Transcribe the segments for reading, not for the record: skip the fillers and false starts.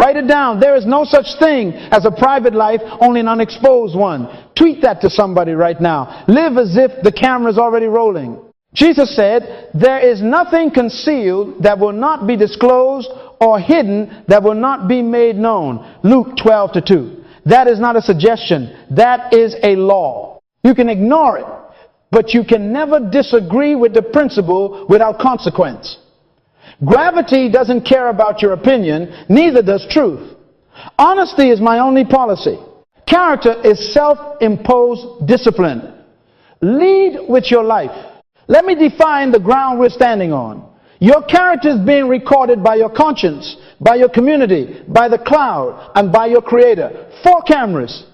Write it down. There is no such thing as a private life, only an unexposed one. Tweet that to somebody right now. Live as if the camera is already rolling. Jesus said, there is nothing concealed that will not be disclosed, or hidden that will not be made known. Luke 12:2. That is not a suggestion. That is a law. You can ignore it, but you can never disagree with the principle without consequence. Gravity doesn't care about your opinion, neither does truth. Honesty is my only policy. Character is self-imposed discipline. Lead with your life. Let me define the ground we're standing on. Your character is being recorded by your conscience, by your community, by the cloud, and by your Creator. 4 cameras,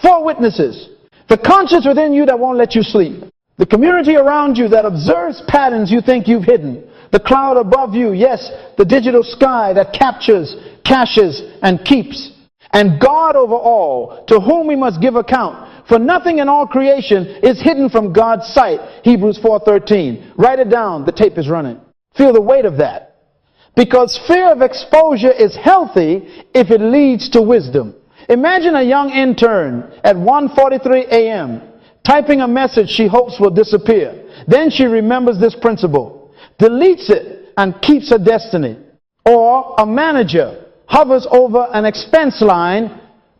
4 witnesses. The conscience within you that won't let you sleep. The community around you that observes patterns you think you've hidden. The cloud above you, yes, the digital sky that captures, caches, and keeps. And God over all, to whom we must give account. For nothing in all creation is hidden from God's sight. Hebrews 4:13. Write it down. The tape is running. Feel the weight of that. Because fear of exposure is healthy if it leads to wisdom. Imagine a young intern at 1:43 a.m. typing a message she hopes will disappear. Then she remembers this principle, deletes it, and keeps her destiny. Or a manager hovers over an expense line,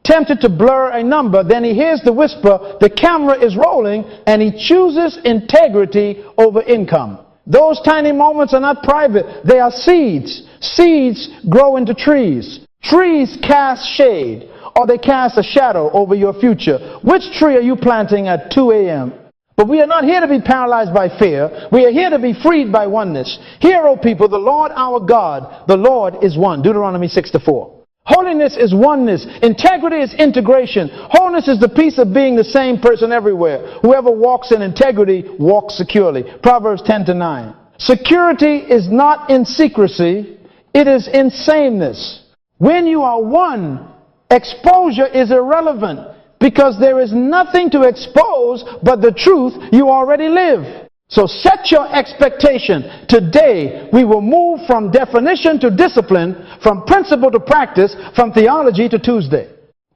tempted to blur a number, then he hears the whisper, the camera is rolling, and he chooses integrity over income. Those tiny moments are not private. They are seeds. Seeds grow into trees. Trees cast shade, or they cast a shadow over your future. Which tree are you planting at 2 a.m.? But we are not here to be paralyzed by fear. We are here to be freed by oneness. Hear, O people, the Lord our God, the Lord is one. Deuteronomy 6:4. Holiness is oneness. Integrity is integration. Wholeness is the peace of being the same person everywhere. Whoever walks in integrity walks securely. Proverbs 10:9. Security is not in secrecy. It is in sameness. When you are one, exposure is irrelevant because there is nothing to expose but the truth you already live. So set your expectation. Today, we will move from definition to discipline, from principle to practice, from theology to Tuesday.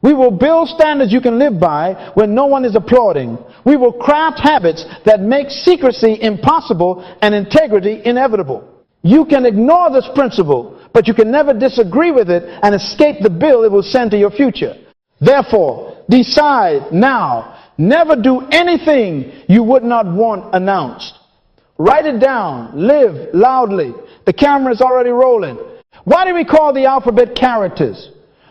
We will build standards you can live by when no one is applauding. We will craft habits that make secrecy impossible and integrity inevitable. You can ignore this principle, but you can never disagree with it and escape the bill it will send to your future. Therefore, decide now. Never do anything you would not want announced. Write it down. Live loudly. The camera is already rolling. Why do we call the alphabet characters?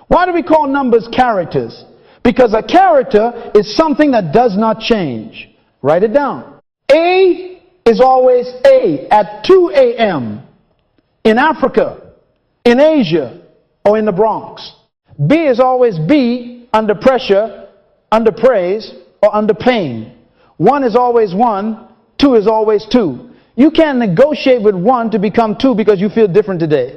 Why do we call numbers characters? Because a character is something that does not change. Write it down. A is always A at 2 a.m. in Africa, in Asia, or in the Bronx. B is always B under pressure, under praise, or under pain. 1 is always 1, 2 is always 2. You can't negotiate with 1 to become 2 because you feel different today.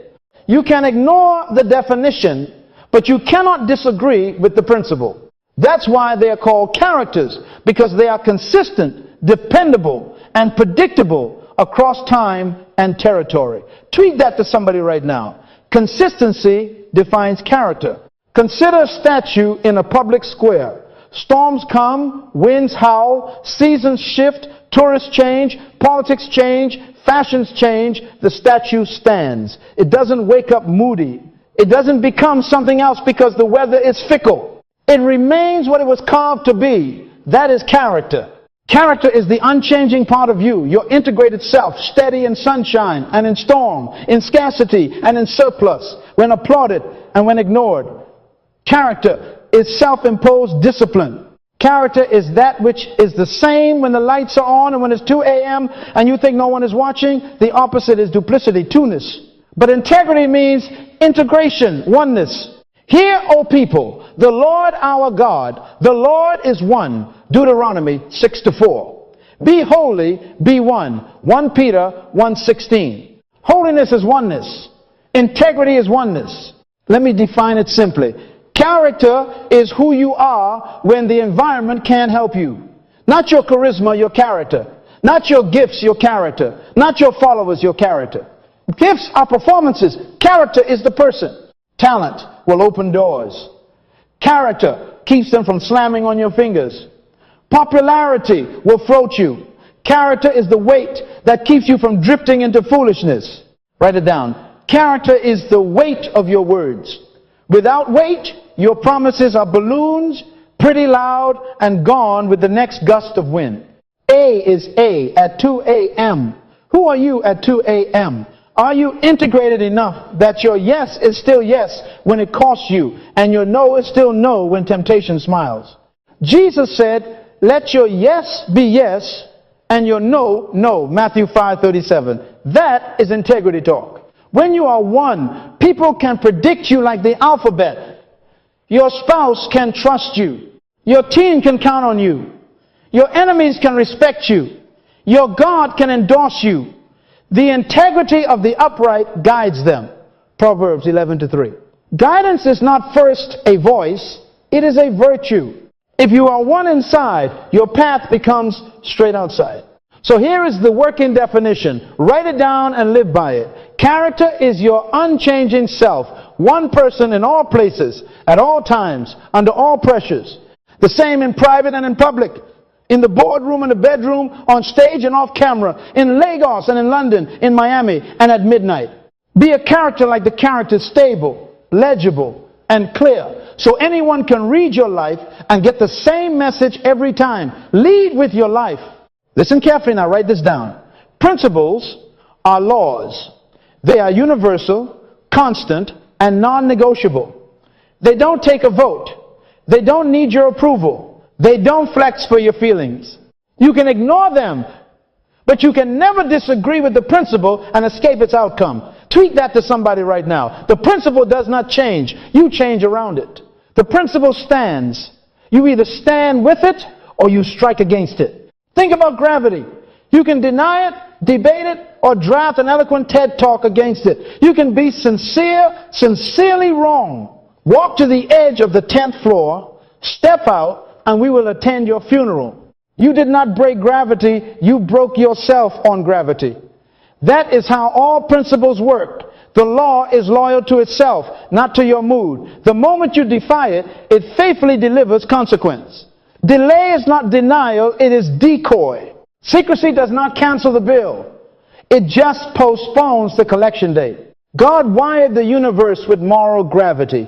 You can ignore the definition, but you cannot disagree with the principle. That's why they are called characters, because they are consistent, dependable, and predictable across time and territory. Tweet that to somebody right now. Consistency defines character. Consider a statue in a public square. Storms come, winds howl, seasons shift, tourists change, politics change, fashions change, the statue stands. It doesn't wake up moody. It doesn't become something else because the weather is fickle. It remains what it was carved to be. That is character. Character is the unchanging part of you, your integrated self, steady in sunshine and in storm, in scarcity and in surplus, when applauded and when ignored. Character is self-imposed discipline. Character is that which is the same when the lights are on and when it's 2 a.m. and you think no one is watching. The opposite is duplicity, two-ness. But integrity means integration, oneness. Hear, O people, the Lord our God, the Lord is one. Deuteronomy 6:4. Be holy, be one. 1 Peter 1:16. Holiness is oneness. Integrity is oneness. Let me define it simply. Character is who you are when the environment can't help you. Not your charisma, your character. Not your gifts, your character. Not your followers, your character. Gifts are performances. Character is the person. Talent will open doors. Character keeps them from slamming on your fingers. Popularity will float you. Character is the weight that keeps you from drifting into foolishness. Write it down. Character is the weight of your words. Without weight, your promises are balloons, pretty loud, and gone with the next gust of wind. A is A at 2 a.m. Who are you at 2 a.m.? Are you integrated enough that your yes is still yes when it costs you, and your no is still no when temptation smiles? Jesus said, let your yes be yes, and your no, no. Matthew 5:37. That is integrity talk. When you are one, people can predict you like the alphabet. Your spouse can trust you. Your team can count on you. Your enemies can respect you. Your God can endorse you. The integrity of the upright guides them. Proverbs 11:3. Guidance is not first a voice, it is a virtue. If you are one inside, your path becomes straight outside. So here is the working definition. Write it down and live by it. Character is your unchanging self, one person in all places, at all times, under all pressures. The same in private and in public. In the boardroom, in the bedroom, on stage and off camera, in Lagos and in London, in Miami, and at midnight. Be a character like the character, stable, legible, and clear, so anyone can read your life and get the same message every time. Lead with your life. Listen carefully now, write this down. Principles are laws. They are universal, constant, and non-negotiable. They don't take a vote. They don't need your approval. They don't flex for your feelings. You can ignore them, but you can never disagree with the principle and escape its outcome. Tweet that to somebody right now. The principle does not change. You change around it. The principle stands. You either stand with it or you strike against it. Think about gravity. You can deny it, debate it, or draft an eloquent TED talk against it. You can be sincerely wrong. Walk to the edge of the 10th floor, step out, and we will attend your funeral. You did not break gravity, you broke yourself on gravity. That is how all principles work. The law is loyal to itself, not to your mood. The moment you defy it, it faithfully delivers consequence. Delay is not denial, it is decoy. Secrecy does not cancel the bill. It just postpones the collection date. God wired the universe with moral gravity.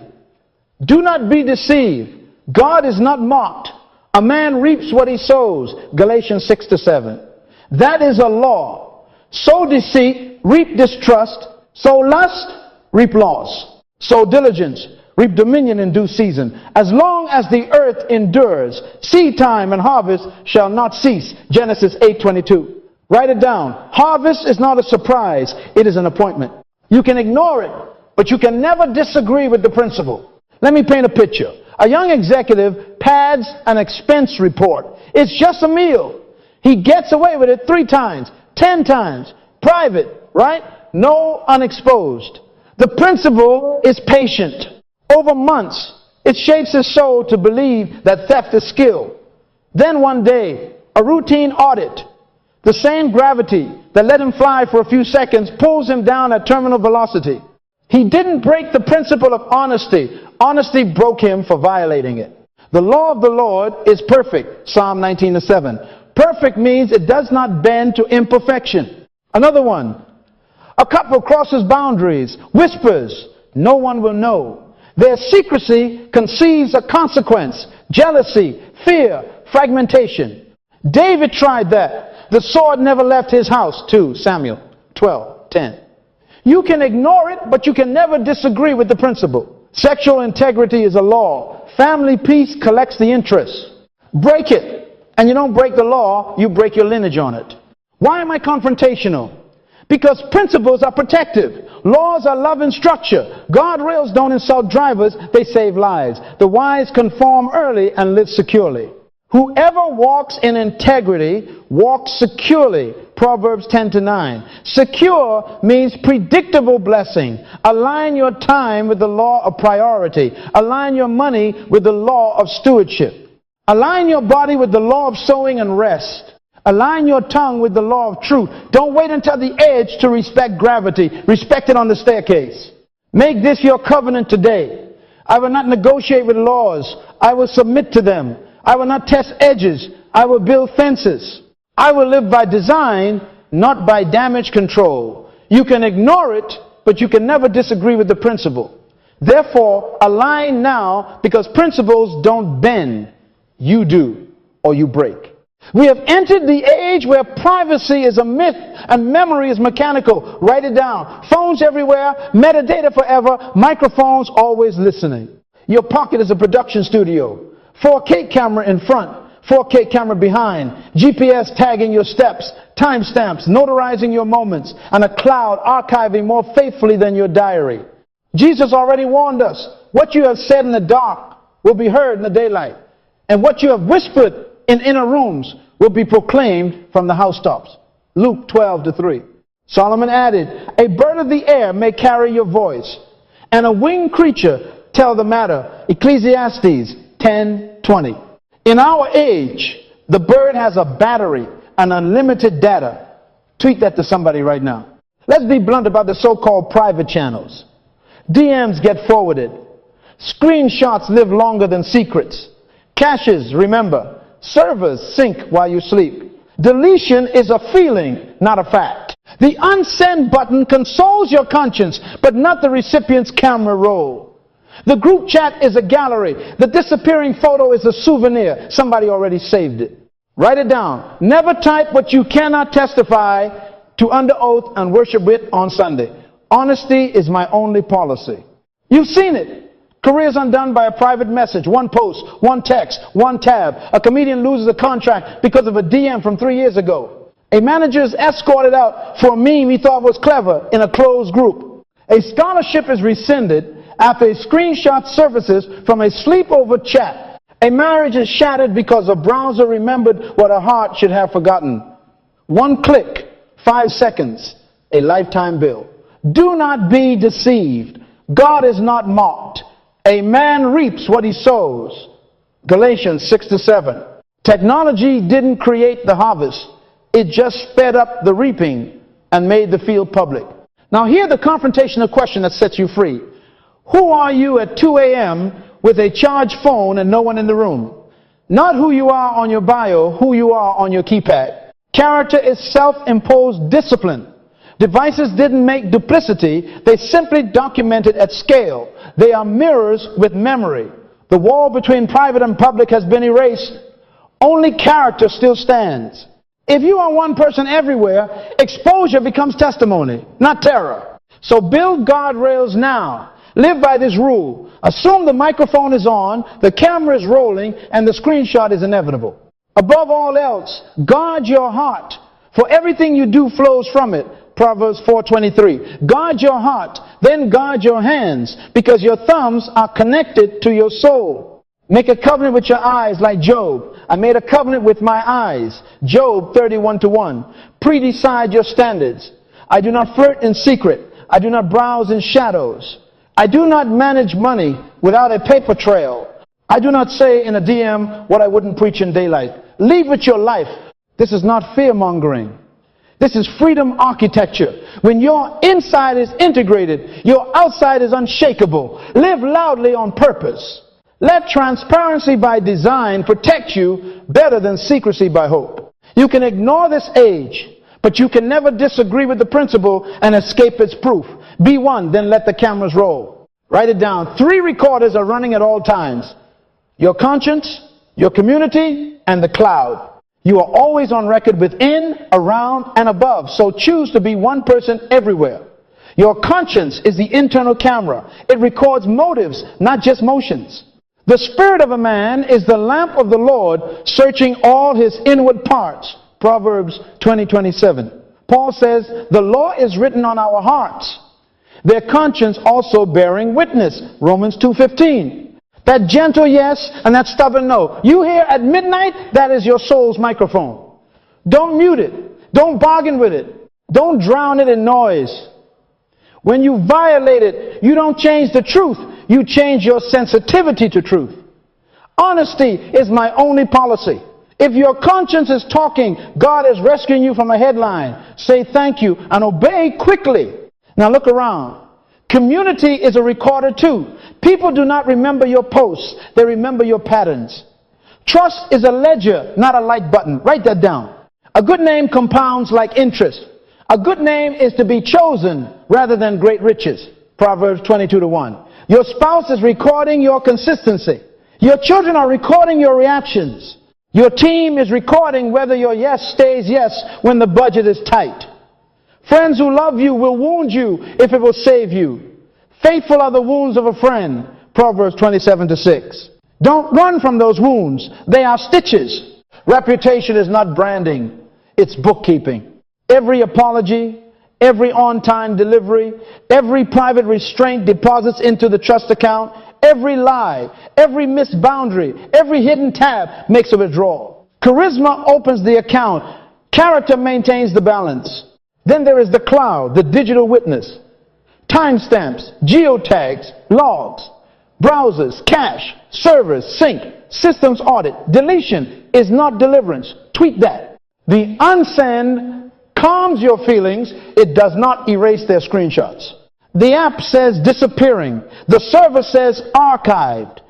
Do not be deceived. God is not mocked. A man reaps what he sows. Galatians 6-7. That is a law. Sow deceit, reap distrust. Sow lust, reap loss. Sow diligence, reap dominion in due season. As long as the earth endures, seed time and harvest shall not cease. Genesis 8:22. Write it down. Harvest is not a surprise. It is an appointment. You can ignore it, but you can never disagree with the principle. Let me paint a picture. A young executive pads an expense report. It's just a meal. He gets away with it 3 times, 10 times. Private, right? No unexposed. The principle is patient. Over months, it shapes his soul to believe that theft is skill. Then one day, a routine audit. The same gravity that let him fly for a few seconds pulls him down at terminal velocity. He didn't break the principle of honesty. Honesty broke him for violating it. The law of the Lord is perfect. Psalm 19:7. Perfect means it does not bend to imperfection. Another one. A couple crosses boundaries, whispers, no one will know. Their secrecy conceives a consequence. Jealousy, fear, fragmentation. David tried that. The sword never left his house. 2 Samuel 12:10. You can ignore it, but you can never disagree with the principle. Sexual integrity is a law. Family peace collects the interest. Break it, and you don't break the law, you break your lineage on it. Why am I confrontational? Because principles are protective. Laws are love and structure. Guardrails don't insult drivers, they save lives. The wise conform early and live securely. Whoever walks in integrity walks securely. Proverbs 10-9. Secure means predictable blessing. Align your time with the law of priority. Align your money with the law of stewardship. Align your body with the law of sowing and rest. Align your tongue with the law of truth. Don't wait until the edge to respect gravity. Respect it on the staircase. Make this your covenant today. I will not negotiate with laws. I will submit to them. I will not test edges. I will build fences. I will live by design, not by damage control. You can ignore it, but you can never disagree with the principle. Therefore, align now, because principles don't bend. You do, or you break. We have entered the age where privacy is a myth and memory is mechanical. Write it down. Phones everywhere, metadata forever, microphones always listening. Your pocket is a production studio. 4K camera in front, 4K camera behind, GPS tagging your steps, timestamps, notarizing your moments, and a cloud archiving more faithfully than your diary. Jesus already warned us. What you have said in the dark will be heard in the daylight. And what you have whispered in inner rooms will be proclaimed from the housetops. Luke 12:3. Solomon added, a bird of the air may carry your voice, and a winged creature tell the matter. Ecclesiastes 10:20. In our age, the bird has a battery and unlimited data. Tweet that to somebody right now. Let's be blunt about the so-called private channels. DMs get forwarded. Screenshots live longer than secrets. Caches, remember. Servers sync while you sleep. Deletion is a feeling, not a fact. The unsend button consoles your conscience, but not the recipient's camera roll. The group chat is a gallery. The disappearing photo is a souvenir. Somebody already saved it. Write it down. Never type what you cannot testify to under oath and worship with on Sunday. Honesty is my only policy. You've seen it. Careers undone by a private message, one post, one text, one tab. A comedian loses a contract because of a DM from 3 years ago. A manager is escorted out for a meme he thought was clever in a closed group. A scholarship is rescinded after a screenshot surfaces from a sleepover chat. A marriage is shattered because a browser remembered what a heart should have forgotten. One click, 5 seconds, a lifetime bill. Do not be deceived. God is not mocked. A man reaps what he sows. Galatians 6-7. Technology didn't create the harvest. It just sped up the reaping and made the field public. Now hear the confrontational question that sets you free. Who are you at 2 a.m. with a charged phone and no one in the room? Not who you are on your bio, who you are on your keypad. Character is self-imposed discipline. Devices didn't make duplicity, they simply documented at scale. They are mirrors with memory. The wall between private and public has been erased. Only character still stands. If you are one person everywhere, exposure becomes testimony, not terror. So build guardrails now. Live by this rule. Assume the microphone is on, the camera is rolling, and the screenshot is inevitable. Above all else, guard your heart, for everything you do flows from it. Proverbs 4:23. Guard your heart, then guard your hands, because your thumbs are connected to your soul. Make a covenant with your eyes like Job. I made a covenant with my eyes. Job 31:1. Pre-decide your standards. I do not flirt in secret. I do not browse in shadows. I do not manage money without a paper trail. I do not say in a DM what I wouldn't preach in daylight. Lead with your life. This is not fear-mongering. This is freedom architecture. When your inside is integrated, your outside is unshakable. Live loudly on purpose. Let transparency by design protect you better than secrecy by hope. You can ignore this age, but you can never disagree with the principle and escape its proof. Be one, then let the cameras roll. Write it down. 3 recorders are running at all times. Your conscience, your community, and the cloud. You are always on record within, around, and above. So choose to be one person everywhere. Your conscience is the internal camera. It records motives, not just motions. The spirit of a man is the lamp of the Lord, searching all his inward parts. Proverbs 20:27. Paul says, the law is written on our hearts, their conscience also bearing witness. Romans 2:15. That gentle yes and that stubborn no. You hear at midnight, that is your soul's microphone. Don't mute it. Don't bargain with it. Don't drown it in noise. When you violate it, you don't change the truth. You change your sensitivity to truth. Honesty is my only policy. If your conscience is talking, God is rescuing you from a headline. Say thank you and obey quickly. Now look around. Community is a recorder too. People do not remember your posts. They remember your patterns. Trust is a ledger, not a like button. Write that down. A good name compounds like interest. A good name is to be chosen rather than great riches. Proverbs 22:1. Your spouse is recording your consistency. Your children are recording your reactions. Your team is recording whether your yes stays yes when the budget is tight. Friends who love you will wound you if it will save you. Faithful are the wounds of a friend. Proverbs 27:6. Don't run from those wounds. They are stitches. Reputation is not branding. It's bookkeeping. Every apology, every on-time delivery, every private restraint deposits into the trust account, every lie, every missed boundary, every hidden tab makes a withdrawal. Charisma opens the account. Character maintains the balance. Then there is the cloud, the digital witness. Timestamps, geotags, logs, browsers, cache, servers, sync, systems audit. Deletion is not deliverance. Tweet that. The unsend calms your feelings. It does not erase their screenshots. The app says disappearing. The server says archived.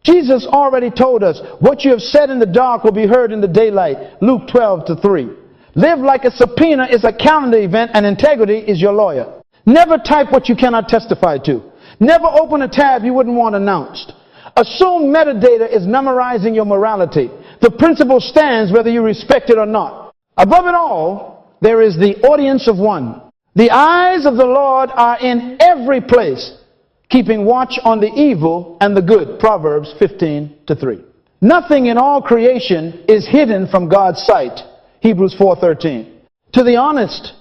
Jesus already told us what you have said in the dark will be heard in the daylight. Luke 12:3. Live like a subpoena is a calendar event and integrity is your lawyer. Never type what you cannot testify to. Never open a tab you wouldn't want announced. Assume metadata is memorizing your morality. The principle stands whether you respect it or not. Above it all, there is the audience of one. The eyes of the Lord are in every place, keeping watch on the evil and the good. Proverbs 15:3. Nothing in all creation is hidden from God's sight. Hebrews 4:13. To the honest,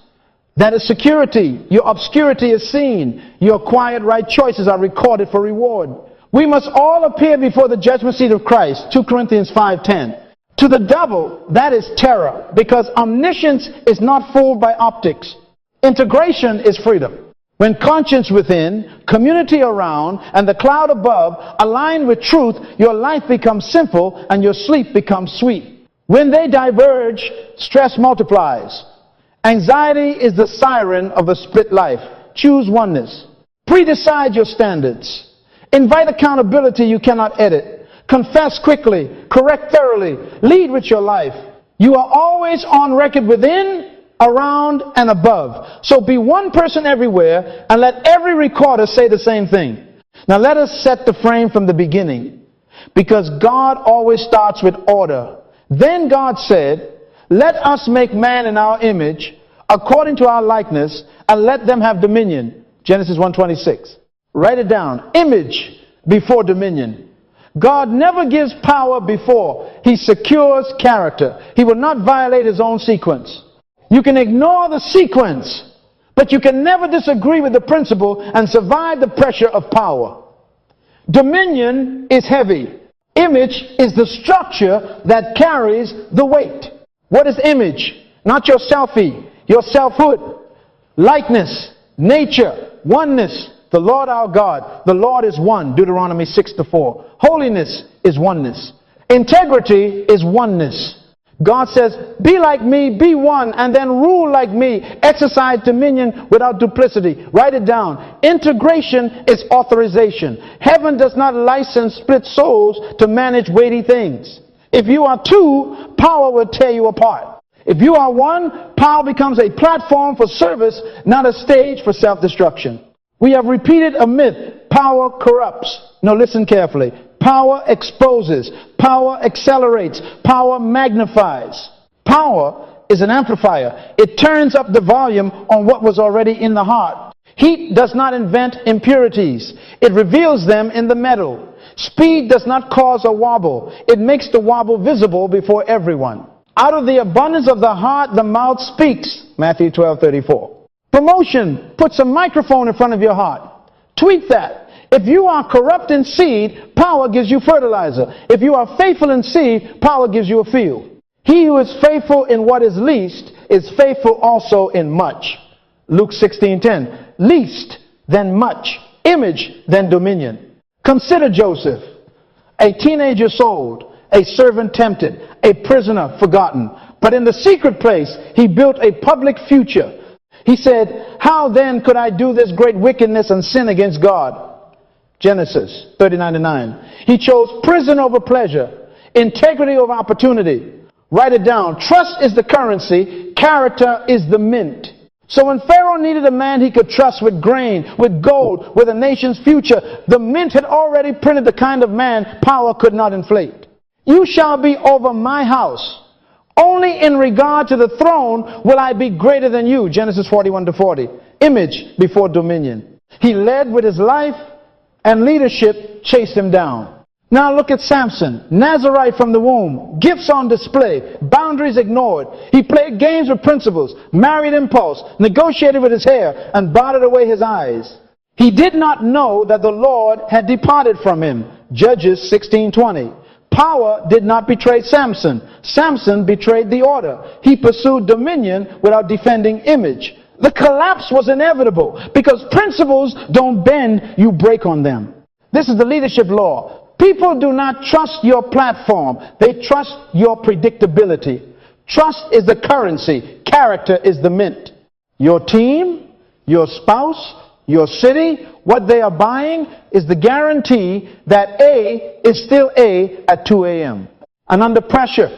that is security. Your obscurity is seen. Your quiet right choices are recorded for reward. We must all appear before the judgment seat of Christ. 2 Corinthians 5:10. To the double, that is terror, because omniscience is not fooled by optics. Integration is freedom. When conscience within, community around, and the cloud above align with truth, your life becomes simple and your sleep becomes sweet. When they diverge, stress multiplies. Anxiety is the siren of a split life. Choose oneness. Pre-decide your standards. Invite accountability you cannot edit. Confess quickly, correct thoroughly, lead with your life. You are always on record within, around, and above. So be one person everywhere and let every recorder say the same thing. Now let us set the frame from the beginning, because God always starts with order. Then God said, let us make man in our image, according to our likeness, and let them have dominion. Genesis 1:26. Write it down. Image before dominion. God never gives power before. He secures character. He will not violate his own sequence. You can ignore the sequence, but you can never disagree with the principle and survive the pressure of power. Dominion is heavy. Image is the structure that carries the weight. What is image? Not your selfie, your selfhood. Likeness, nature, oneness. The Lord our God, the Lord is one. Deuteronomy 6:4. Holiness is oneness. Integrity is oneness. God says, be like me, be one, and then rule like me. Exercise dominion without duplicity. Write it down. Integration is authorization. Heaven does not license split souls to manage weighty things. If you are two, power will tear you apart. If you are one, power becomes a platform for service, not a stage for self-destruction. We have repeated a myth. Power corrupts. Now listen carefully. Power exposes. Power accelerates. Power magnifies. Power is an amplifier. It turns up the volume on what was already in the heart. Heat does not invent impurities. It reveals them in the metal. Speed does not cause a wobble. It makes the wobble visible before everyone. Out of the abundance of the heart, the mouth speaks. Matthew 12:34. Promotion puts a microphone in front of your heart. Tweet that. If you are corrupt in seed, power gives you fertilizer. If you are faithful in seed, power gives you a field. He who is faithful in what is least is faithful also in much. Luke 16:10. Least, then much. Image, then dominion. Consider Joseph, a teenager sold, a servant tempted, a prisoner forgotten. But in the secret place, he built a public future. He said, how then could I do this great wickedness and sin against God? Genesis 39:9. He chose prison over pleasure, integrity over opportunity. Write it down. Trust is the currency. Character is the mint. So when Pharaoh needed a man he could trust with grain, with gold, with a nation's future, the mint had already printed the kind of man power could not inflate. You shall be over my house. Only in regard to the throne will I be greater than you. Genesis 41:40. Image before dominion. He led with his life, and leadership chased him down. Now look at Samson. Nazarite from the womb. Gifts on display. Boundaries ignored. He played games with principles. Married impulse. Negotiated with his hair and bartered away his eyes. He did not know that the Lord had departed from him. Judges 16:20. Power did not betray Samson. Samson betrayed the order. He pursued dominion without defending image. The collapse was inevitable because principles don't bend, you break on them. This is the leadership law. People do not trust your platform. They trust your predictability. Trust is the currency. Character is the mint. Your team, your spouse, your city, what they are buying is the guarantee that A is still A at 2 a.m. and under pressure.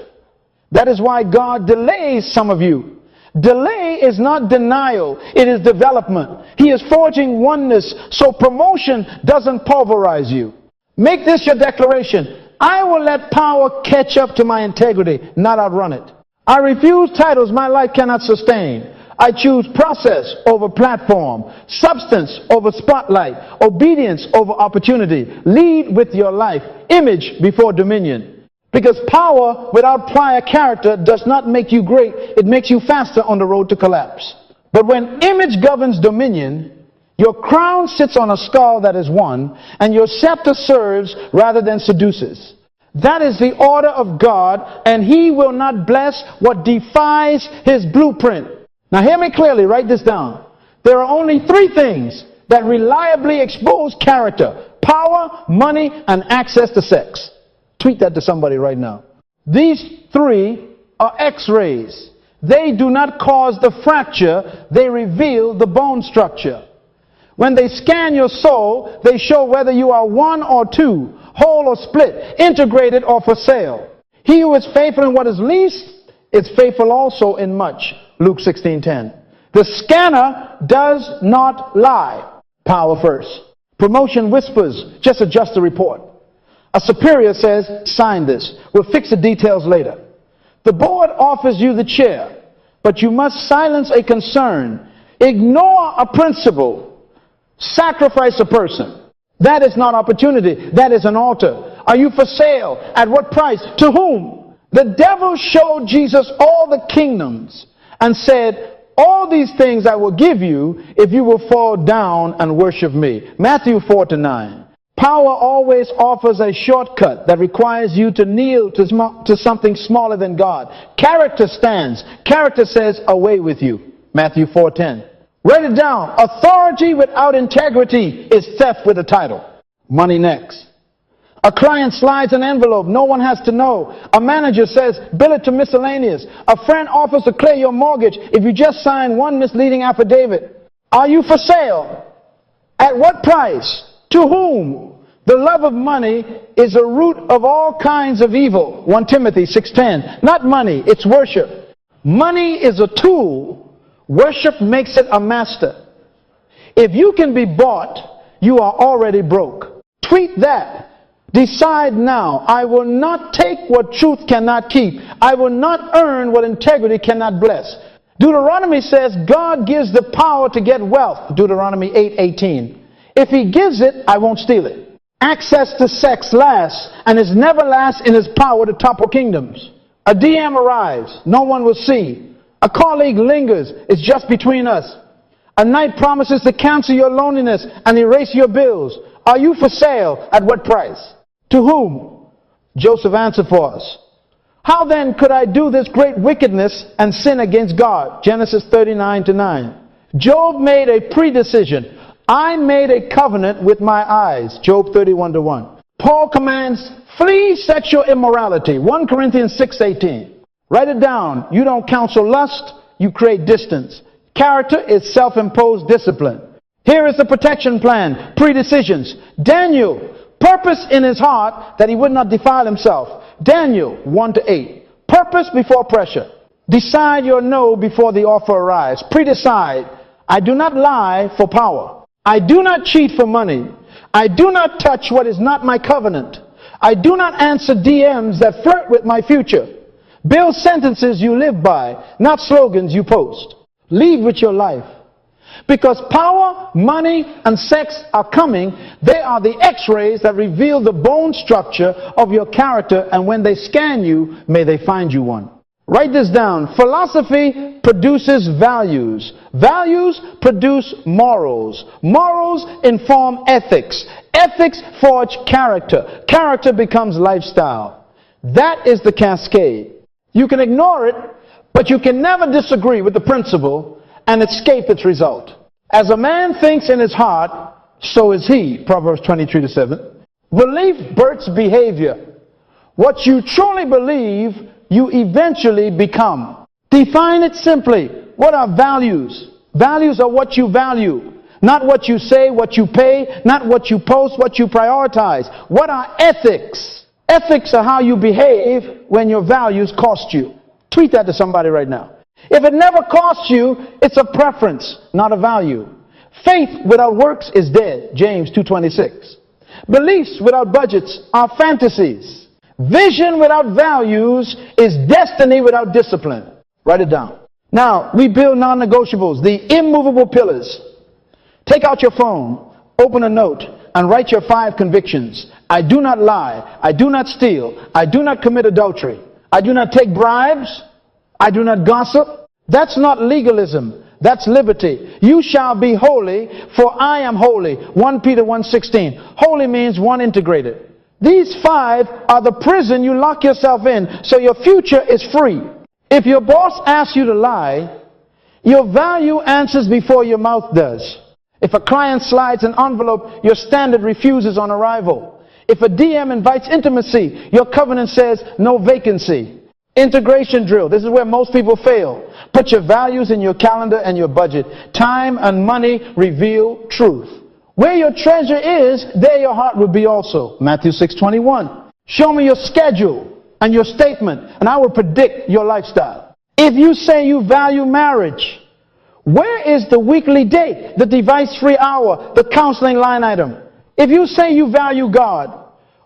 That is why God delays some of you. Delay is not denial, it is development. He is forging oneness so promotion doesn't pulverize you. Make this your declaration. I will let power catch up to my integrity, not outrun it. I refuse titles my life cannot sustain. I choose process over platform, substance over spotlight, obedience over opportunity. Lead with your life, image before dominion. Because power without prior character does not make you great. It makes you faster on the road to collapse. But when image governs dominion, your crown sits on a skull that is won, and your scepter serves rather than seduces. That is the order of God, and he will not bless what defies his blueprint. Now hear me clearly, write this down. There are only three things that reliably expose character: power, money, and access to sex. Tweet that to somebody right now. These three are X-rays. They do not cause the fracture, they reveal the bone structure. When they scan your soul, they show whether you are one or two, whole or split, integrated or for sale. He who is faithful in what is least is faithful also in much. Luke 16:10. The scanner does not lie. Power first. Promotion whispers, just adjust the report. A superior says, sign this. We'll fix the details later. The board offers you the chair, but you must silence a concern, ignore a principle, sacrifice a person. That is not opportunity. That is an altar. Are you for sale? At what price? To whom? The devil showed Jesus all the kingdoms and said, all these things I will give you if you will fall down and worship me. Matthew 4:9. Power always offers a shortcut that requires you to kneel to something smaller than God. Character stands. Character says, away with you. Matthew 4:10. Write it down. Authority without integrity is theft with a title. Money next. A client slides an envelope. No one has to know. A manager says, bill it to miscellaneous. A friend offers to clear your mortgage if you just sign one misleading affidavit. Are you for sale? At what price? To whom? The love of money is a root of all kinds of evil. 1 Timothy 6:10. Not money, it's worship. Money is a tool. Worship makes it a master. If you can be bought, you are already broke. Tweet that. Decide now. I will not take what truth cannot keep. I will not earn what integrity cannot bless. Deuteronomy says God gives the power to get wealth. Deuteronomy 8:18. If he gives it, I won't steal it. Access to sex lasts and is never last in his power to topple kingdoms. A DM arrives. No one will see. A colleague lingers. It's just between us. A night promises to cancel your loneliness and erase your bills. Are you for sale? At what price? To whom? Joseph answered for us. How then could I do this great wickedness and sin against God? Genesis 39:9. Job made a pre-decision. I made a covenant with my eyes. Job 31:1. Paul commands, flee sexual immorality. 1 Corinthians 6:18. Write it down. You don't counsel lust, you create distance. Character is self-imposed discipline. Here is the protection plan, pre-decisions. Daniel, purpose in his heart that he would not defile himself. Daniel 1-8. Purpose before pressure. Decide your no before the offer arrives. Pre-decide. I do not lie for power. I do not cheat for money. I do not touch what is not my covenant. I do not answer DMs that flirt with my future. Build sentences you live by, not slogans you post. Lead with your life. Because power, money, and sex are coming, they are the x-rays that reveal the bone structure of your character, and when they scan you, may they find you one. Write this down. Philosophy produces values. Values produce morals. Morals inform ethics. Ethics forge character. Character becomes lifestyle. That is the cascade. You can ignore it, but you can never disagree with the principle and escape its result. As a man thinks in his heart, so is he. Proverbs 23-7. Belief births behavior. What you truly believe, you eventually become. Define it simply. What are values? Values are what you value. Not what you say, what you pay, not what you post, what you prioritize. What are ethics? Ethics are how you behave when your values cost you. Tweet that to somebody right now. If it never costs you, it's a preference, not a value. Faith without works is dead. James 2:26. Beliefs without budgets are fantasies. Vision without values is destiny without discipline. Write it down. Now, we build non-negotiables, the immovable pillars. Take out your phone, open a note, and write your 5 convictions. I do not lie. I do not steal. I do not commit adultery. I do not take bribes. I do not gossip. That's not legalism. That's liberty. You shall be holy, for I am holy. 1 Peter 1:16. Holy means one integrated. These 5 are the prison you lock yourself in, so your future is free. If your boss asks you to lie, your value answers before your mouth does. If a client slides an envelope, your standard refuses on arrival. If a DM invites intimacy, your covenant says no vacancy. Integration drill. This is where most people fail. Put your values in your calendar and your budget. Time and money reveal truth. Where your treasure is, there your heart will be also. Matthew 6:21. Show me your schedule and your statement, and I will predict your lifestyle. If you say you value marriage, where is the weekly date, the device-free hour, the counseling line item? If you say you value God,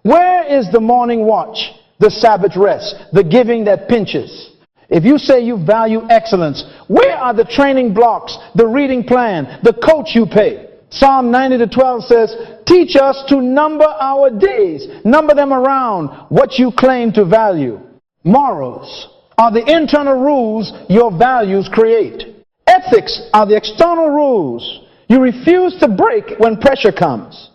where is the morning watch, the Sabbath rest, the giving that pinches? If you say you value excellence, where are the training blocks, the reading plan, the coach you pay? Psalm 90:12 says, teach us to number our days. Number them around what you claim to value. Morals are the internal rules your values create. Ethics are the external rules you refuse to break when pressure comes.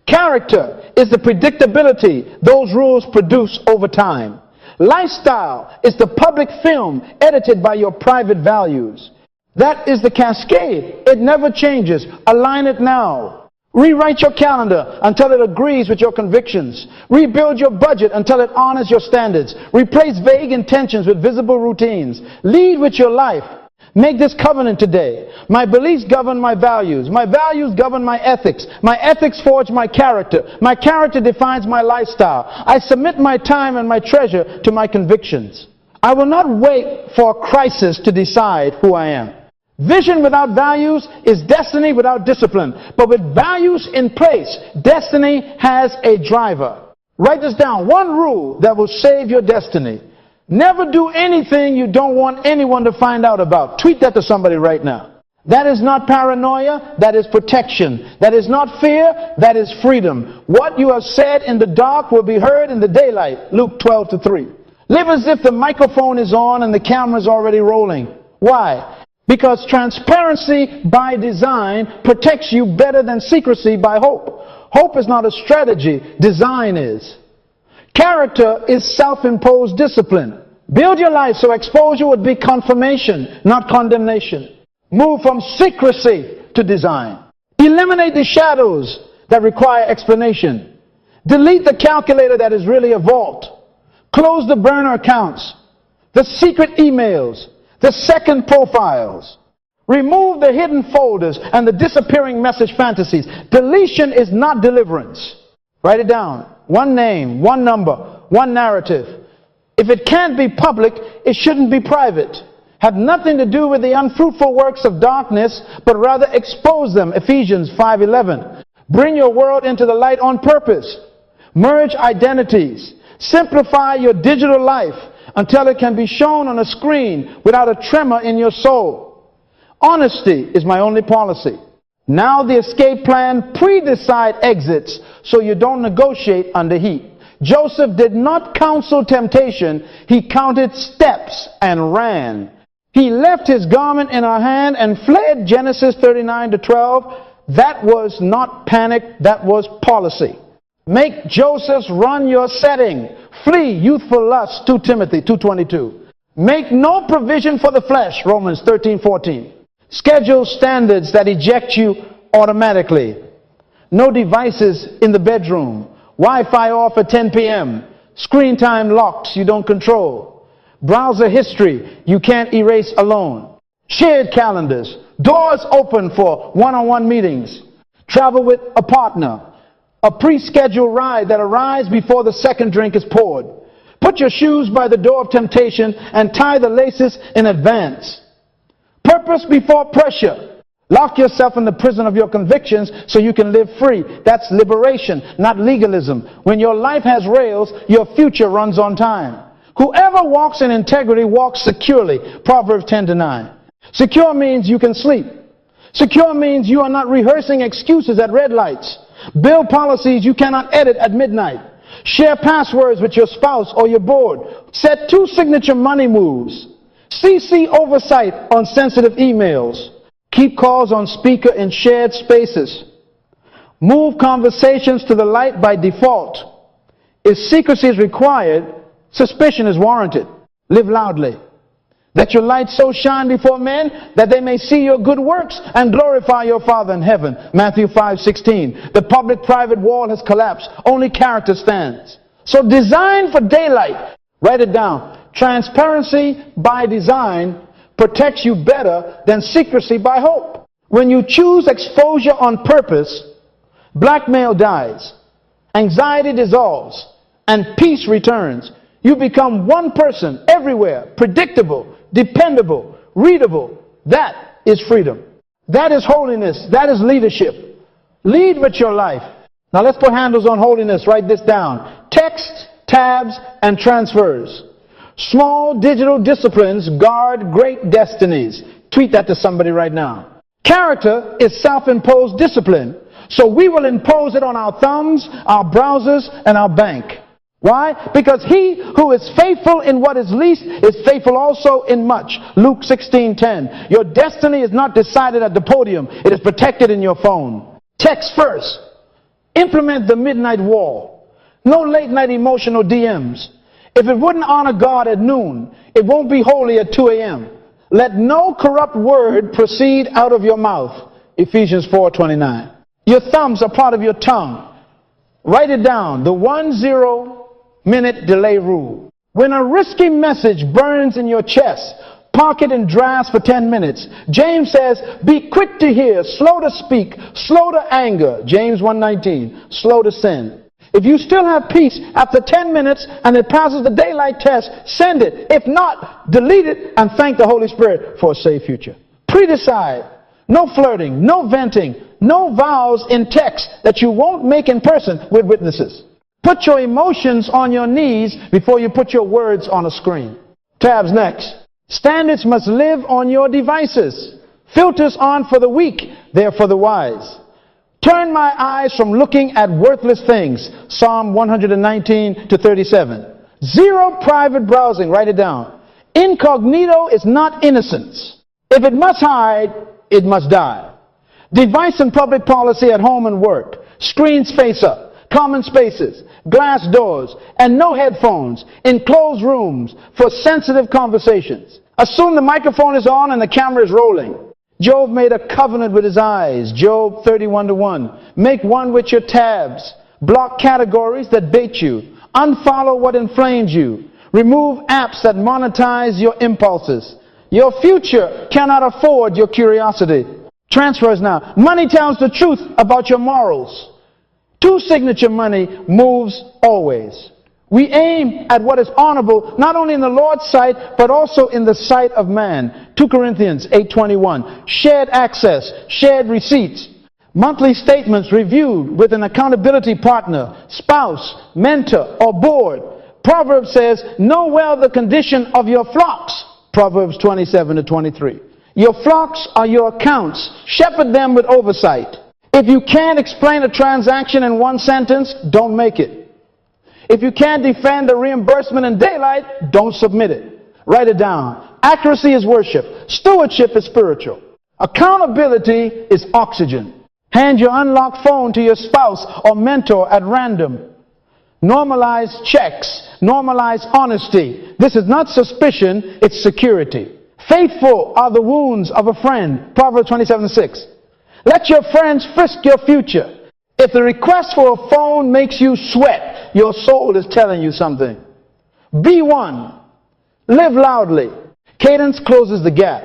Character is the predictability those rules produce over time. Lifestyle is the public film edited by your private values. That is the cascade. It never changes. Align it now. Rewrite your calendar until it agrees with your convictions. Rebuild your budget until it honors your standards. Replace vague intentions with visible routines. Lead with your life. Make this covenant today. My beliefs govern my values. My values govern my ethics. My ethics forge my character. My character defines my lifestyle. I submit my time and my treasure to my convictions. I will not wait for a crisis to decide who I am. Vision without values is destiny without discipline. But with values in place, destiny has a driver. Write this down. One rule that will save your destiny. Never do anything you don't want anyone to find out about. Tweet that to somebody right now. That is not paranoia. That is protection. That is not fear. That is freedom. What you have said in the dark will be heard in the daylight. Luke 12:3. Live as if the microphone is on and the camera is already rolling. Why? Because transparency by design protects you better than secrecy by hope. Hope is not a strategy. Design is. Character is self-imposed discipline. Build your life so exposure would be confirmation, not condemnation. Move from secrecy to design. Eliminate the shadows that require explanation. Delete the calculator that is really a vault. Close the burner accounts, the secret emails, the second profiles. Remove the hidden folders and the disappearing message fantasies. Deletion is not deliverance. Write it down. One name, one number, one narrative. If it can't be public, it shouldn't be private. Have nothing to do with the unfruitful works of darkness, but rather expose them. Ephesians 5:11. Bring your world into the light on purpose. Merge identities. Simplify your digital life until it can be shown on a screen without a tremor in your soul. Honesty is my only policy. Now the escape plan, pre-decide exits so you don't negotiate under heat. Joseph did not counsel temptation. He counted steps and ran. He left his garment in her hand and fled. Genesis 39:12. That was not panic, that was policy. Make Joseph's run your setting. Flee youthful lust, 2 Timothy 2:22. Make no provision for the flesh, Romans 13:14. Schedule standards that eject you automatically. No devices in the bedroom. Wi-Fi off at 10 p.m. Screen time locks you don't control. Browser history you can't erase alone. Shared calendars. Doors open for one-on-one meetings. Travel with a partner. A pre-scheduled ride that arrives before the second drink is poured. Put your shoes by the door of temptation and tie the laces in advance. Purpose before pressure. Lock yourself in the prison of your convictions so you can live free. That's liberation, not legalism. When your life has rails, your future runs on time. Whoever walks in integrity walks securely. Proverbs 10:9. Secure means you can sleep. Secure means you are not rehearsing excuses at red lights. Build policies you cannot edit at midnight. Share passwords with your spouse or your board. Set 2 signature money moves. CC oversight on sensitive emails. Keep calls on speaker in shared spaces. Move conversations to the light by default. If secrecy is required, suspicion is warranted. Live loudly. Let your light so shine before men that they may see your good works and glorify your Father in heaven. Matthew 5:16. The public-private wall has collapsed. Only character stands. So design for daylight. Write it down. Transparency by design protects you better than secrecy by hope. When you choose exposure on purpose, blackmail dies, anxiety dissolves, and peace returns. You become one person everywhere, predictable, dependable, readable. That is freedom. That is holiness. That is leadership. Lead with your life. Now let's put handles on holiness. Write this down. Text, tabs, and transfers. Small digital disciplines guard great destinies. Tweet that to somebody right now. Character is self-imposed discipline. So we will impose it on our thumbs, our browsers, and our bank. Why? Because he who is faithful in what is least is faithful also in much. Luke 16:10. Your destiny is not decided at the podium. It is protected in your phone. Text first. Implement the midnight wall. No late night emotional DMs. If it wouldn't honor God at noon, it won't be holy at 2 a.m. Let no corrupt word proceed out of your mouth. Ephesians 4:29. Your thumbs are part of your tongue. Write it down. The 10-minute delay rule. When a risky message burns in your chest, park it in drafts for 10 minutes. James says, be quick to hear, slow to speak, slow to anger. James 1:19. Slow to sin. If you still have peace after 10 minutes and it passes the daylight test, send it. If not, delete it and thank the Holy Spirit for a safe future. Pre-decide. No flirting, no venting, no vows in text that you won't make in person with witnesses. Put your emotions on your knees before you put your words on a screen. Tabs next. Standards must live on your devices. Filters aren't for the weak, they're for the wise. Turn my eyes from looking at worthless things. Psalm 119-37. Zero private browsing. Write it down. Incognito is not innocence. If it must hide, it must die. Device and public policy at home and work. Screens face up. Common spaces. Glass doors. And no headphones. In closed rooms for sensitive conversations. Assume the microphone is on and the camera is rolling. Job made a covenant with his eyes. Job 31:1. Make one with your tabs. Block categories that bait you. Unfollow what inflames you. Remove apps that monetize your impulses. Your future cannot afford your curiosity. Transfers now. Money tells the truth about your morals. Two-signature money moves always. We aim at what is honorable, not only in the Lord's sight, but also in the sight of man. 2 Corinthians 8:21. Shared access, shared receipts. Monthly statements reviewed with an accountability partner, spouse, mentor, or board. Proverbs says, know well the condition of your flocks. Proverbs 27:23. Your flocks are your accounts. Shepherd them with oversight. If you can't explain a transaction in one sentence, don't make it. If you can't defend the reimbursement in daylight, don't submit it. Write it down. Accuracy is worship. Stewardship is spiritual. Accountability is oxygen. Hand your unlocked phone to your spouse or mentor at random. Normalize checks. Normalize honesty. This is not suspicion, it's security. Faithful are the wounds of a friend. Proverbs 27:6. Let your friends frisk your future. If the request for a phone makes you sweat, your soul is telling you something. Be one. Live loudly. Cadence closes the gap.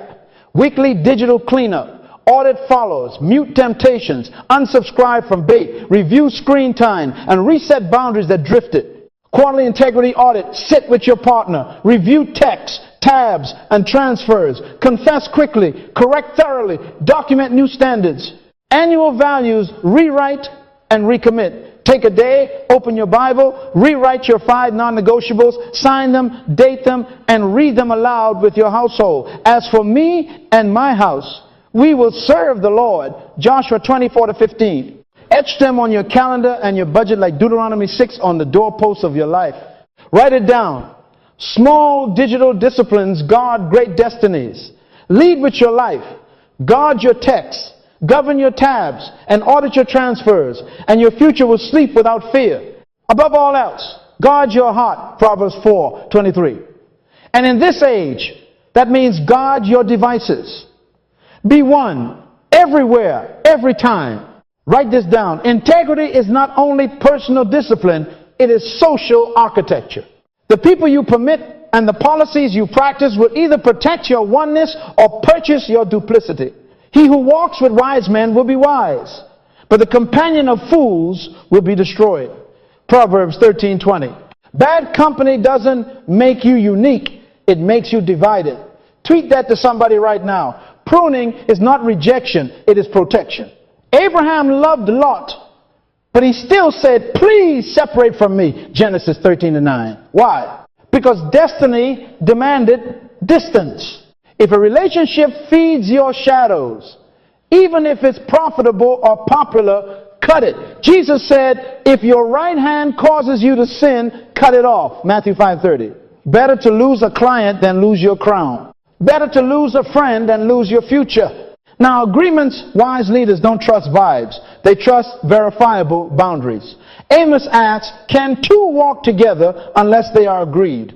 Weekly digital cleanup. Audit follows. Mute temptations. Unsubscribe from bait. Review screen time and reset boundaries that drifted. Quarterly integrity audit. Sit with your partner. Review texts, tabs, and transfers. Confess quickly. Correct thoroughly. Document new standards. Annual values. Rewrite and recommit. Take a day, open your Bible, rewrite your 5 non-negotiables, sign them, date them, and read them aloud with your household. As for me and my house, we will serve the Lord. Joshua 24:15. Etch them on your calendar and your budget like Deuteronomy 6 on the doorposts of your life. Write it down. Small digital disciplines guard great destinies. Lead with your life. Guard your texts. Govern your tabs and audit your transfers, and your future will sleep without fear. Above all else, guard your heart, Proverbs 4:23. And in this age, that means guard your devices. Be one, everywhere, every time. Write this down. Integrity is not only personal discipline, it is social architecture. The people you permit and the policies you practice will either protect your oneness or purchase your duplicity. He who walks with wise men will be wise, but the companion of fools will be destroyed. Proverbs 13:20. Bad company doesn't make you unique, it makes you divided. Tweet that to somebody right now. Pruning is not rejection, it is protection. Abraham loved Lot, but he still said, please separate from me. Genesis 13:9. Why? Because destiny demanded distance. If a relationship feeds your shadows, even if it's profitable or popular, cut it. Jesus said, if your right hand causes you to sin, cut it off. Matthew 5:30. Better to lose a client than lose your crown. Better to lose a friend than lose your future. Now, agreements, wise leaders don't trust vibes. They trust verifiable boundaries. Amos asks, can two walk together unless they are agreed?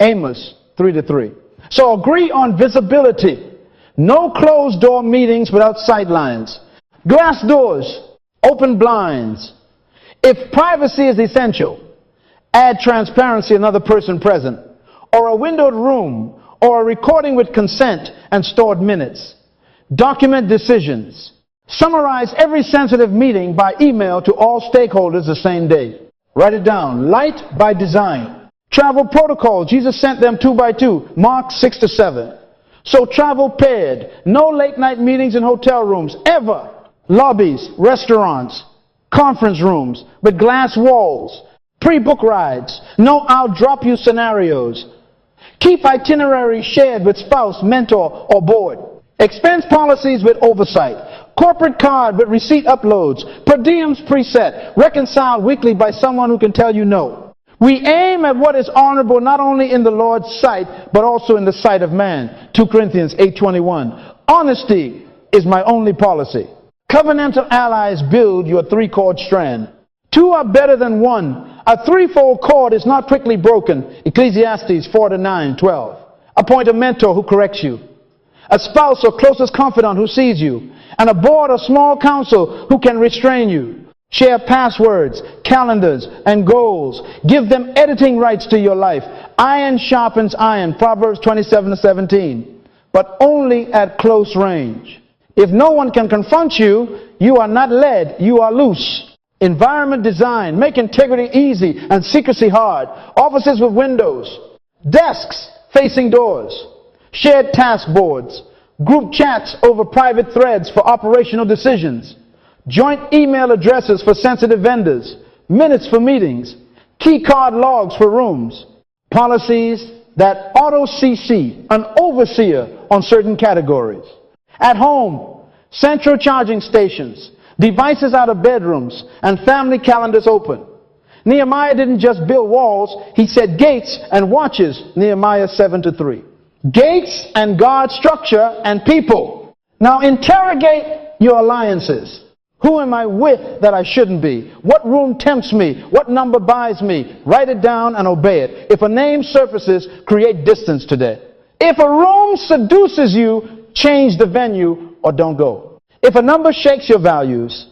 Amos 3:3. So agree on visibility. No closed door meetings without sightlines. Glass doors, open blinds. If privacy is essential, add transparency, another person present, or a windowed room, or a recording with consent and stored minutes. Document decisions. Summarize every sensitive meeting by email to all stakeholders the same day. Write it down. Light by design. Travel protocol. Jesus sent them 2 by 2. Mark 6-7. So travel paired. No late night meetings in hotel rooms ever. Lobbies, restaurants, conference rooms with glass walls. Pre-book rides. No I'll drop you scenarios. Keep itinerary shared with spouse, mentor, or board. Expense policies with oversight. Corporate card with receipt uploads. Per diems preset. Reconciled weekly by someone who can tell you no. We aim at what is honorable not only in the Lord's sight, but also in the sight of man. 2 Corinthians 8:21. Honesty is my only policy. Covenantal allies build your 3-cord strand. 2 are better than 1. A 3-fold cord is not quickly broken. Ecclesiastes 4:9-12. Appoint a mentor who corrects you. A spouse or closest confidant who sees you. And a board or small council who can restrain you. Share passwords, calendars, and goals. Give them editing rights to your life. Iron sharpens iron. Proverbs 27:17. but only at close range. If no one can confront you, you are not led, you are loose. Environment design, make integrity easy and secrecy hard. Offices with windows, desks facing doors, shared task boards, group chats over private threads for operational decisions, joint email addresses for sensitive vendors, minutes for meetings, key card logs for rooms, policies that auto-CC, an overseer on certain categories. At home, central charging stations, devices out of bedrooms, and family calendars open. Nehemiah didn't just build walls, he set gates and watches, Nehemiah 7-3. Gates and guard structure and people. Now interrogate your alliances. Who am I with that I shouldn't be? What room tempts me? What number buys me? Write it down and obey it. If a name surfaces, create distance today. If a room seduces you, change the venue or don't go. If a number shakes your values,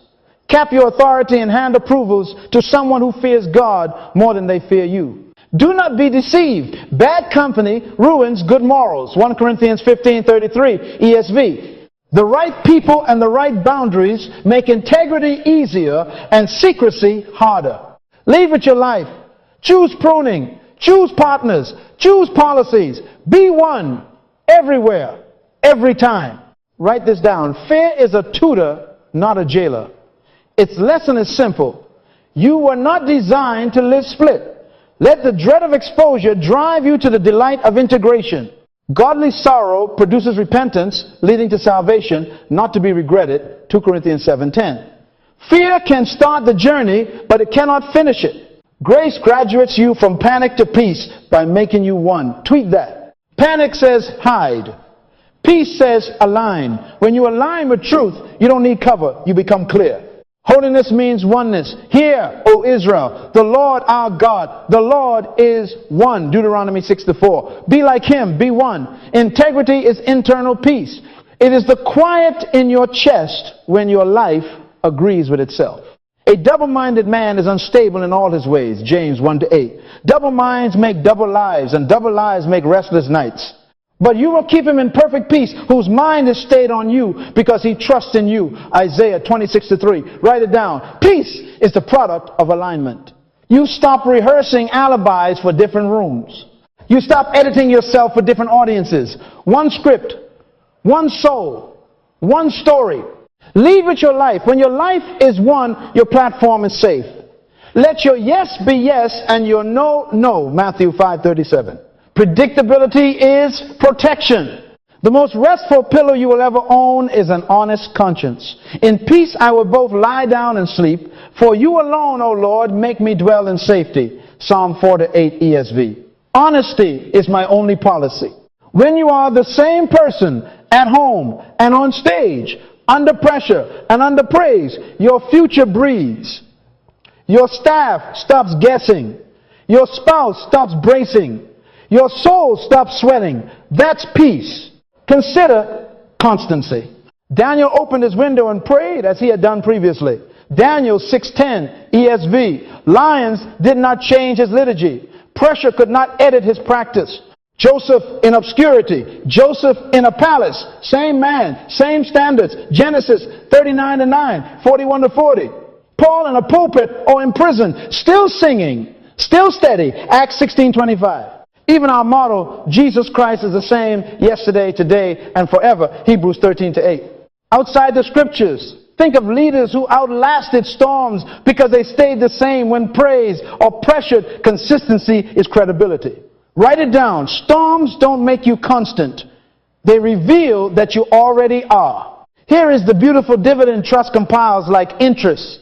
cap your authority and hand approvals to someone who fears God more than they fear you. Do not be deceived. Bad company ruins good morals. 1 Corinthians 15:33 ESV. The right people and the right boundaries make integrity easier and secrecy harder. Lead with your life. Choose pruning. Choose partners. Choose policies. Be one everywhere, every time. Write this down. Fear is a tutor, not a jailer. Its lesson is simple. You were not designed to live split. Let the dread of exposure drive you to the delight of integration. Godly sorrow produces repentance, leading to salvation, not to be regretted. 2 Corinthians 7:10. Fear can start the journey, but it cannot finish it. Grace graduates you from panic to peace by making you one. Tweet that. Panic says hide. Peace says align. When you align with truth, you don't need cover. You become clear. Holiness means oneness. Hear, O Israel, the Lord our God, the Lord is one. Deuteronomy 6:4. Be like him, be one. Integrity is internal peace. It is the quiet in your chest when your life agrees with itself. A double-minded man is unstable in all his ways. James 1-8. Double minds make double lives, and double lives make restless nights. But you will keep him in perfect peace, whose mind is stayed on you, because he trusts in you. Isaiah 26:3. Write it down. Peace is the product of alignment. You stop rehearsing alibis for different rooms. You stop editing yourself for different audiences. One script, one soul, one story. Lead with your life. When your life is one, your platform is safe. Let your yes be yes and your no, no. Matthew 5:37. Predictability is protection. The most restful pillow you will ever own is an honest conscience. In peace I will both lie down and sleep, for you alone, O Lord, make me dwell in safety. Psalm 4-8 ESV. Honesty is my only policy. When you are the same person at home and on stage, under pressure and under praise, your future breathes. Your staff stops guessing. Your spouse stops bracing. Your soul stops sweating. That's peace. Consider constancy. Daniel opened his window and prayed as he had done previously. Daniel 6:10 ESV. Lions did not change his liturgy. Pressure could not edit his practice. Joseph in obscurity. Joseph in a palace. Same man, same standards. Genesis 39-9, 41-40. Paul in a pulpit or in prison, still singing, still steady. Acts 16:25. Even our motto, Jesus Christ is the same yesterday, today, and forever. Hebrews 13-8. Outside the scriptures, think of leaders who outlasted storms because they stayed the same when praised or pressured. Consistency is credibility. Write it down. Storms don't make you constant. They reveal that you already are. Here is the beautiful dividend trust compiles like interest.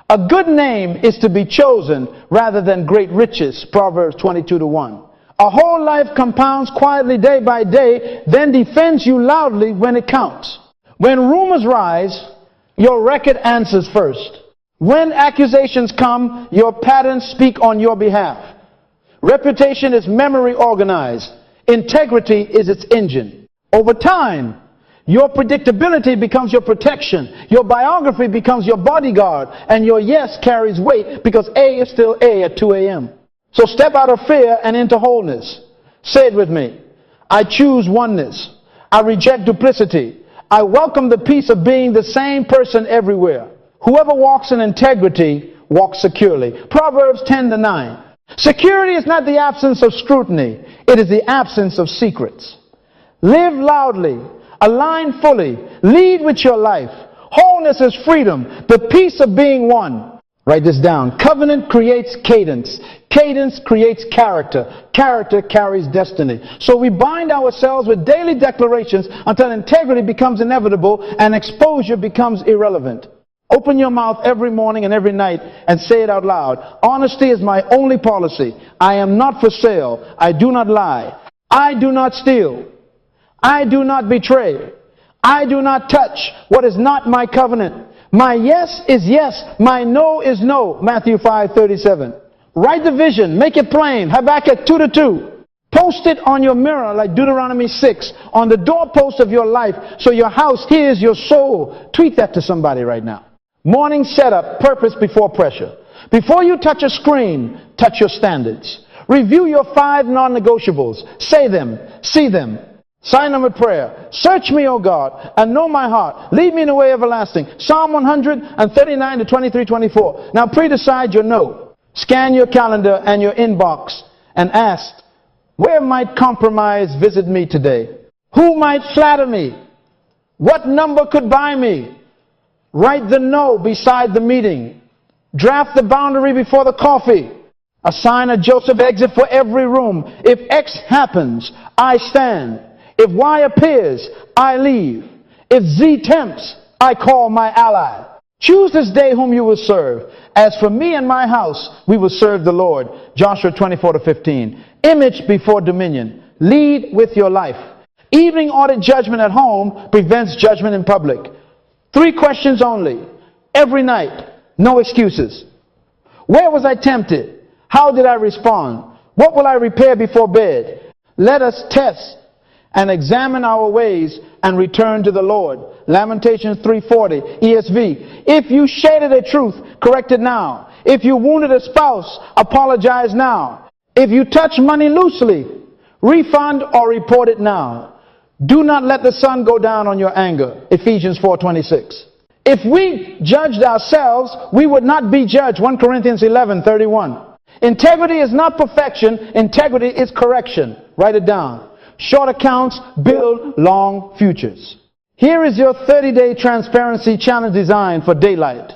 A good name is to be chosen rather than great riches. Proverbs 22-1. A whole life compounds quietly day by day, then defends you loudly when it counts. When rumors rise, your record answers first. When accusations come, your patterns speak on your behalf. Reputation is memory organized. Integrity is its engine. Over time, your predictability becomes your protection. Your biography becomes your bodyguard. And your yes carries weight because A is still A at 2 a.m. So step out of fear and into wholeness. Say it with me. I choose oneness. I reject duplicity. I welcome the peace of being the same person everywhere. Whoever walks in integrity walks securely. Proverbs 10:9. Security is not the absence of scrutiny. It is the absence of secrets. Live loudly. Align fully. Lead with your life. Wholeness is freedom. The peace of being one. Write this down. Covenant creates cadence. Cadence creates character. Character carries destiny. So we bind ourselves with daily declarations until integrity becomes inevitable and exposure becomes irrelevant. Open your mouth every morning and every night and say it out loud. Honesty is my only policy. I am not for sale. I do not lie. I do not steal. I do not betray. I do not touch what is not my covenant. My yes is yes. My no is no. Matthew 5:37. Write the vision. Make it plain. Habakkuk 2:2. Post it on your mirror like Deuteronomy 6. On the doorpost of your life so your house hears your soul. Tweet that to somebody right now. Morning setup. Purpose before pressure. Before you touch a screen, touch your standards. Review your 5 non-negotiables. Say them. See them. Sign them with prayer. Search me, O God, and know my heart. Lead me in the way everlasting. Psalm 139 to 23:24. Now pre-decide your no. Scan your calendar and your inbox and ask, where might compromise visit me today? Who might flatter me? What number could buy me? Write the no beside the meeting. Draft the boundary before the coffee. Assign a Joseph exit for every room. If X happens, I stand. If Y appears, I leave. If Z tempts, I call my ally. Choose this day whom you will serve. As for me and my house, we will serve the Lord. Joshua 24-15. Image before dominion. Lead with your life. Evening audit judgment at home prevents judgment in public. 3 questions only. Every night. No excuses. Where was I tempted? How did I respond? What will I repair before bed? Let us test and examine our ways and return to the Lord. Lamentations 3:40, ESV. If you shaded a truth, correct it now. If you wounded a spouse, apologize now. If you touch money loosely, refund or report it now. Do not let the sun go down on your anger. Ephesians 4:26. If we judged ourselves, we would not be judged. 1 Corinthians 11:31. Integrity is not perfection. Integrity is correction. Write it down. Short accounts build long futures. Here is your 30-day transparency challenge designed for daylight.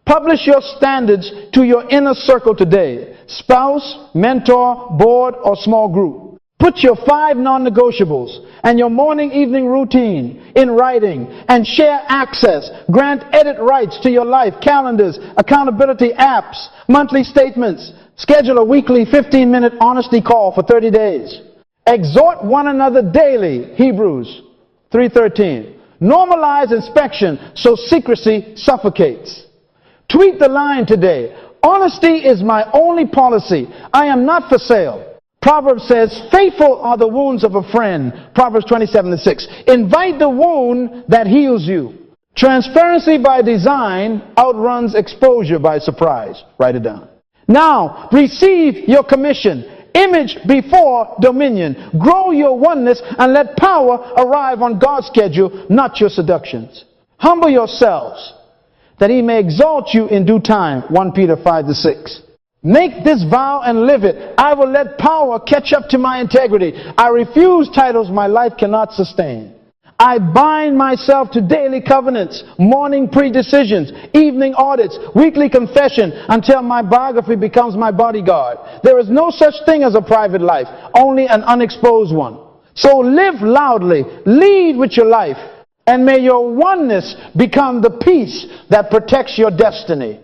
Publish your standards to your inner circle today. Spouse, mentor, board, or small group. Put your 5 non-negotiables and your morning evening routine in writing and share access. Grant edit rights to your life, calendars, accountability apps, monthly statements. Schedule a weekly 15-minute honesty call for 30 days. Exhort one another daily, Hebrews 3:13. Normalize inspection so secrecy suffocates. Tweet the line today. Honesty is my only policy. I am not for sale. Proverbs says, faithful are the wounds of a friend. Proverbs 27:6. Invite the wound that heals you. Transparency by design outruns exposure by surprise. Write it down. Now, receive your commission. Image before dominion. Grow your oneness and let power arrive on God's schedule, not your seductions. Humble yourselves that he may exalt you in due time. 1 Peter 5:6. Make this vow and live it. I will let power catch up to my integrity. I refuse titles my life cannot sustain. I bind myself to daily covenants, morning pre-decisions, evening audits, weekly confession until my biography becomes my bodyguard. There is no such thing as a private life, only an unexposed one. So live loudly, lead with your life, and may your oneness become the peace that protects your destiny.